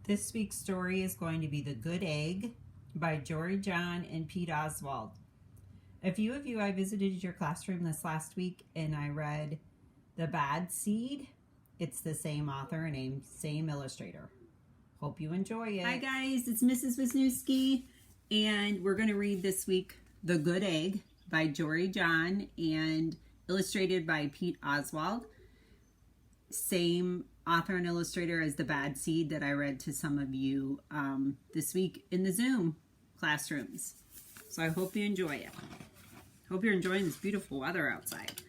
This week's story is going to be The Good Egg by Jory John and Pete Oswald. A few of you, I visited your classroom this last week and I read The Bad Seed. It's the same author and same illustrator. Hope you enjoy it. Hi guys, it's Mrs. Wisniewski, and we're going to read this week The Good Egg by Jory John and illustrated by Pete Oswald. Same author and illustrator as The Bad Seed that I read to some of you this week in the Zoom classrooms. So I hope you enjoy it. Hope you're enjoying this beautiful weather outside.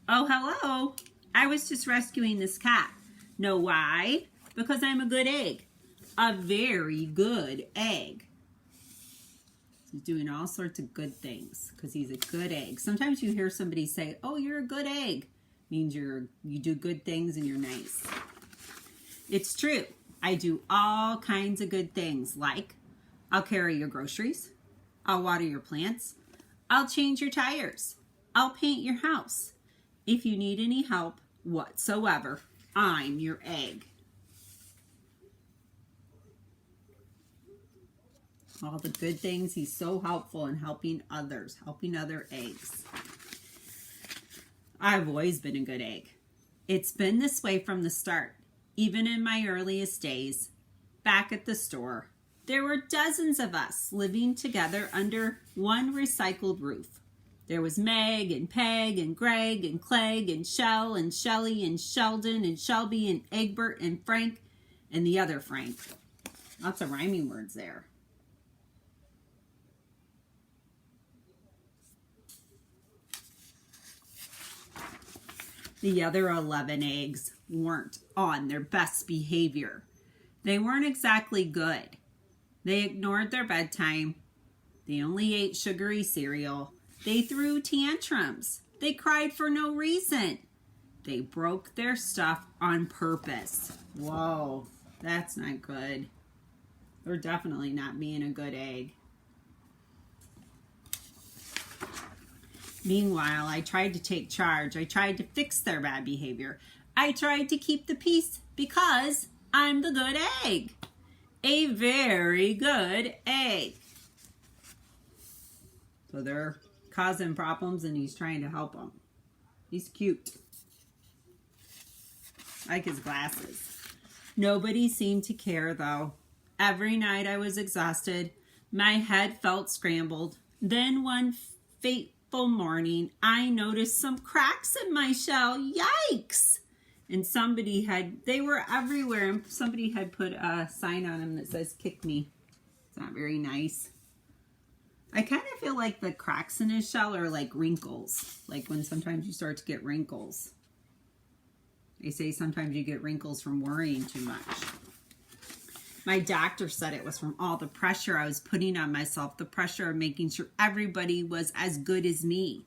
Oh, hello. I was just rescuing this cat. Know why? Because I'm a good egg. A very good egg. He's doing all sorts of good things because he's a good egg. Sometimes you hear somebody say, oh, you're a good egg. Means you do good things and you're nice. It's true. I do all kinds of good things, like I'll carry your groceries, I'll water your plants, I'll change your tires, I'll paint your house. If you need any help whatsoever, I'm your egg. All the good things. He's so helpful in helping others, helping other eggs. I've always been a good egg. It's been this way from the start. Even in my earliest days, back at the store, there were dozens of us living together under one recycled roof. There was Meg and Peg and Greg and Clegg and Shell and Shelly and Sheldon and Shelby and Egbert and Frank and the other Frank. Lots of rhyming words there. The other 11 eggs weren't on their best behavior. They weren't exactly good. They ignored their bedtime. They only ate sugary cereal. They threw tantrums. They cried for no reason. They broke their stuff on purpose. Whoa, that's not good. They're definitely not being a good egg. Meanwhile, I tried to take charge. I tried to fix their bad behavior. I tried to keep the peace because I'm the good egg. A very good egg. So they're causing problems and he's trying to help them. He's cute. I like his glasses. Nobody seemed to care though. Every night I was exhausted. My head felt scrambled. Then one fateful morning, I noticed some cracks in my shell. Yikes! And they were everywhere, and somebody had put a sign on them that says, kick me. It's not very nice. I kind of feel like the cracks in his shell are like wrinkles, like when sometimes you start to get wrinkles. They say sometimes you get wrinkles from worrying too much. My doctor said it was from all the pressure I was putting on myself, the pressure of making sure everybody was as good as me.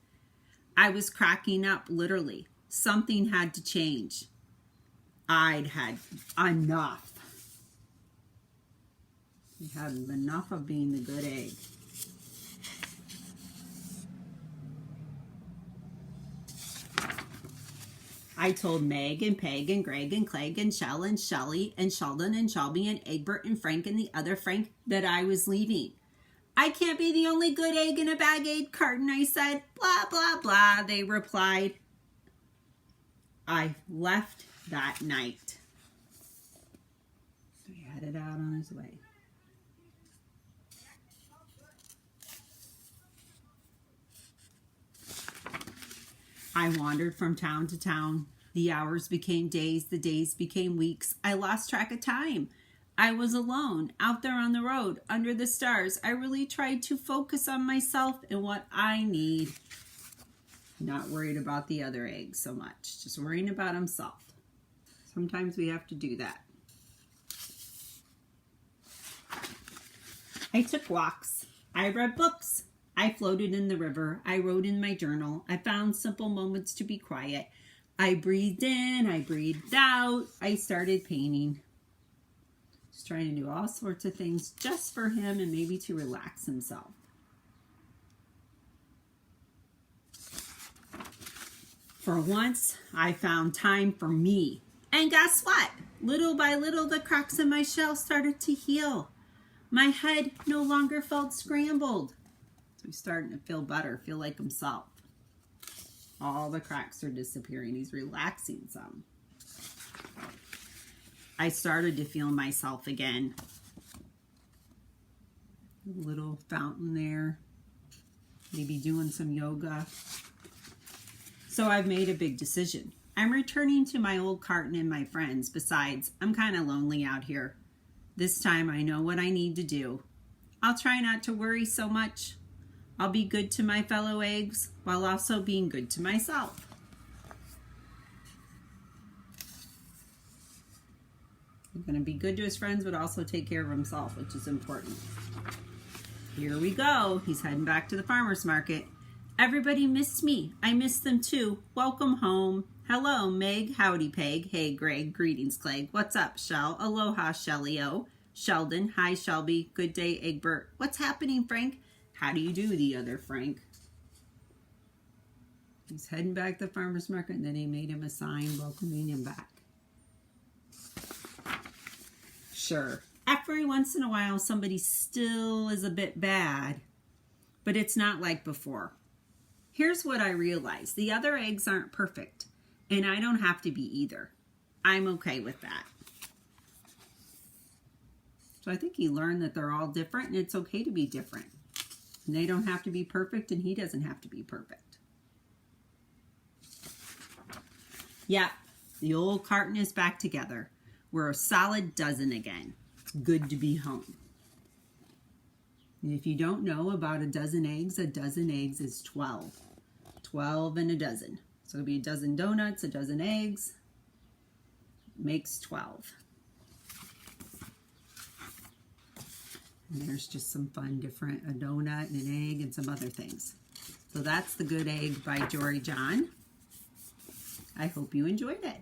I was cracking up, literally. Something had to change. I'd had enough. I had enough of being the good egg. I told Meg and Peg and Greg and Clegg and Shell and Shelly and Sheldon and Shelby and Egbert and Frank and the other Frank that I was leaving. I can't be the only good egg in a bag aid carton, I said. Blah, blah, blah, they replied. I left that night. So he headed out on his way. I wandered from town to town. The hours became days, the days became weeks. I lost track of time. I was alone, out there on the road, under the stars. I really tried to focus on myself and what I need. Not worried about the other eggs so much, just worrying about himself. Sometimes we have to do that. I took walks. I read books. I floated in the river. I wrote in my journal. I found simple moments to be quiet. I breathed in. I breathed out. I started painting. Just trying to do all sorts of things just for him and maybe to relax himself. For once, I found time for me And guess what? Little by little, the cracks in my shell started to heal. My head no longer felt scrambled. So he's starting to feel better, feel like himself. All the cracks are disappearing. He's relaxing some. I started to feel myself again. A little fountain there. Maybe doing some yoga. So I've made a big decision. I'm returning to my old carton and my friends. Besides, I'm kind of lonely out here. This time I know what I need to do. I'll try not to worry so much. I'll be good to my fellow eggs while also being good to myself. He's going to be good to his friends, but also take care of himself, which is important. Here we go. He's heading back to the farmer's market. Everybody missed me. I missed them too. Welcome home. Hello, Meg. Howdy, Peg. Hey, Greg. Greetings, Clegg. What's up, Shell? Aloha, Shelley-O. Sheldon. Hi, Shelby. Good day, Egbert. What's happening, Frank? How do you do, the other Frank? He's heading back to the farmer's market, and then he made him a sign welcoming him back. Sure. Every once in a while, somebody still is a bit bad, but it's not like before. Here's what I realized. The other eggs aren't perfect, and I don't have to be either. I'm okay with that. So I think he learned that they're all different, and it's okay to be different. And they don't have to be perfect, and he doesn't have to be perfect. Yeah, the old carton is back together. We're a solid dozen again. It's good to be home. And if you don't know about a dozen eggs is 12. 12 and a dozen. So it'll be a dozen donuts, a dozen eggs, makes 12. And there's just some fun different, a donut and an egg and some other things. So that's The Good Egg by Jory John. I hope you enjoyed it.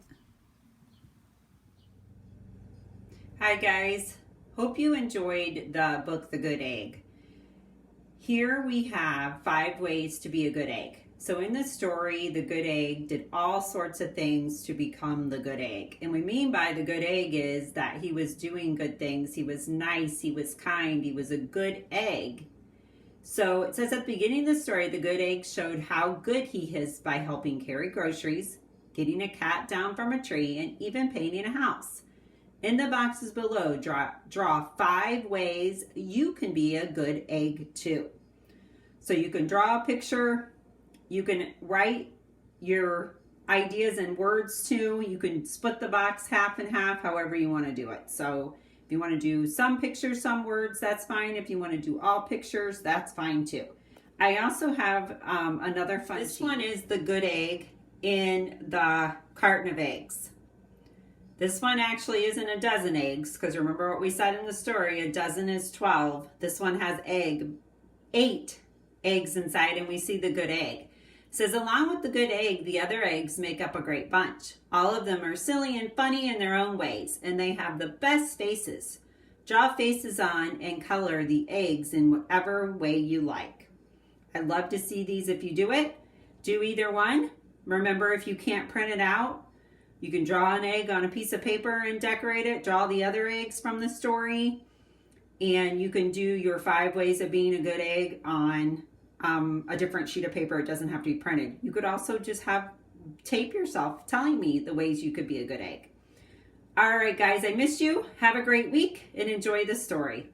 Hi guys, hope you enjoyed the book The Good Egg. Here we have 5 ways to be a good egg. So in the story, the good egg did all sorts of things to become the good egg. And we mean by the good egg is that he was doing good things. He was nice, he was kind, he was a good egg. So it says at the beginning of the story, the good egg showed how good he is by helping carry groceries, getting a cat down from a tree, and even painting a house. In the boxes below, draw 5 ways you can be a good egg too. So you can draw a picture, you can write your ideas in words too. You can split the box half and half, however you want to do it. So if you want to do some pictures, some words, that's fine. If you want to do all pictures, that's fine too. I also have another fun sheet. This one is the good egg in the carton of eggs. This one actually isn't a dozen eggs, because remember what we said in the story, a dozen is 12. This one has 8 eggs inside, and we see the good egg. It says, along with the good egg, the other eggs make up a great bunch. All of them are silly and funny in their own ways, and they have the best faces. Draw faces on and color the eggs in whatever way you like. I'd love to see these if you do it. Do either one. Remember, if you can't print it out, you can draw an egg on a piece of paper and decorate it. Draw the other eggs from the story. And you can do your 5 ways of being a good egg on a different sheet of paper. It doesn't have to be printed. You could also just have tape yourself telling me the ways you could be a good egg. All right, guys, I missed you. Have a great week and enjoy the story.